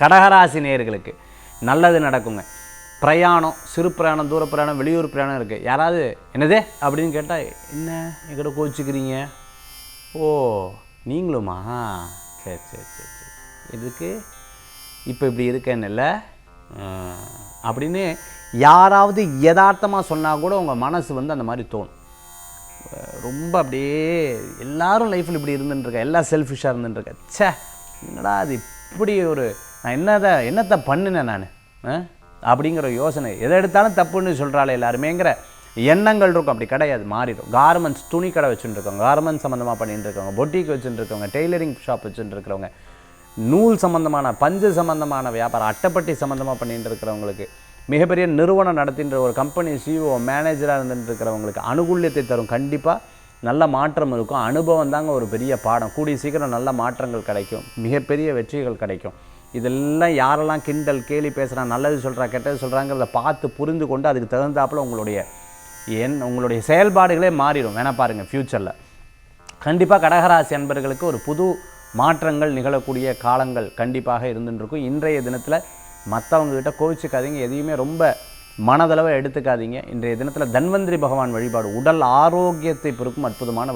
கடகராசி நேயர்களுக்கு நல்லது நடக்குங்க. பிரயாணம், சிறு பிரயாணம், தூர பிரயாணம், வெளியூர் பிரயாணம் இருக்குது. யாராவது என்னதே அப்படின்னு கேட்டால், என்ன எங்கிட்ட கோச்சிக்கிறீங்க? ஓ நீங்களுமா? சரி சரி சரி சரி, இதுக்கு இப்போ இப்படி இருக்கேன்னு இல்லை அப்படின்னு யாராவது யதார்த்தமாக சொன்னால் கூட உங்கள் மனசு வந்து அந்த மாதிரி தோணும். ரொம்ப அப்படியே எல்லாரும் லைஃப்பில் இப்படி இருந்துட்டுருக்கேன், எல்லாம் செல்ஃபிஷாக இருந்துட்டுருக்கேன். சே என்னடா அது இப்படி ஒரு நான் என்னத்தை பண்ணினேன் நான் அப்படிங்கிற யோசனை, எதை எடுத்தாலும் தப்புன்னு சொல்கிறாள் எல்லாருமேங்கிற எண்ணங்கள் இருக்கும். அப்படி கிடையாது, மாறிடும். கார்மெண்ட்ஸ் துணி கடை வச்சுட்டுருக்கவங்க, கார்மெண்ட்ஸ் சம்மந்தமாக பண்ணிட்டு இருக்கவங்க, பொட்டிக் வச்சுட்டுருக்கவங்க, டெய்லரிங் ஷாப் வச்சுட்டுருக்கிறவங்க, நூல் சம்மந்தமான பஞ்சு சம்மந்தமான வியாபாரம், அட்டைப்பட்டி சம்மந்தமாக பண்ணிட்டு இருக்கிறவங்களுக்கு, மிகப்பெரிய நிறுவனம் நடத்தின்ற ஒரு கம்பெனி சிஇஓ மேனேஜராக இருந்துட்டு இருக்கிறவங்களுக்கு அனுகூல்யத்தை தரும். கண்டிப்பாக நல்ல மாற்றம் இருக்கும். அனுபவம் தாங்க ஒரு பெரிய பாடம். கூடிய சீக்கிரம் நல்ல மாற்றங்கள் கிடைக்கும், மிகப்பெரிய வெற்றிகள் கிடைக்கும். இதெல்லாம் யாரெல்லாம் கிண்டல் கேலி பேசுகிறான், நல்லது சொல்கிறா கெட்டது சொல்கிறாங்கிறத பார்த்து புரிந்து கொண்டு அதுக்கு தகுந்தாப்பில் உங்களுடைய செயல்பாடுகளே மாறிடும். வேணா பாருங்கள், ஃப்யூச்சரில் கண்டிப்பாக கடகராசி அன்பர்களுக்கு ஒரு புது மாற்றங்கள் நிகழக்கூடிய காலங்கள் கண்டிப்பாக இருந்துருக்கும். இன்றைய தினத்தில் மற்றவங்ககிட்ட கோவிச்சுக்காதீங்க, எதையுமே ரொம்ப மனதளவை எடுத்துக்காதீங்க. இன்றைய தினத்தில் தன்வந்திரி பகவான் வழிபாடு உடல் ஆரோக்கியத்தை பெருக்கும் அற்புதமான வழி.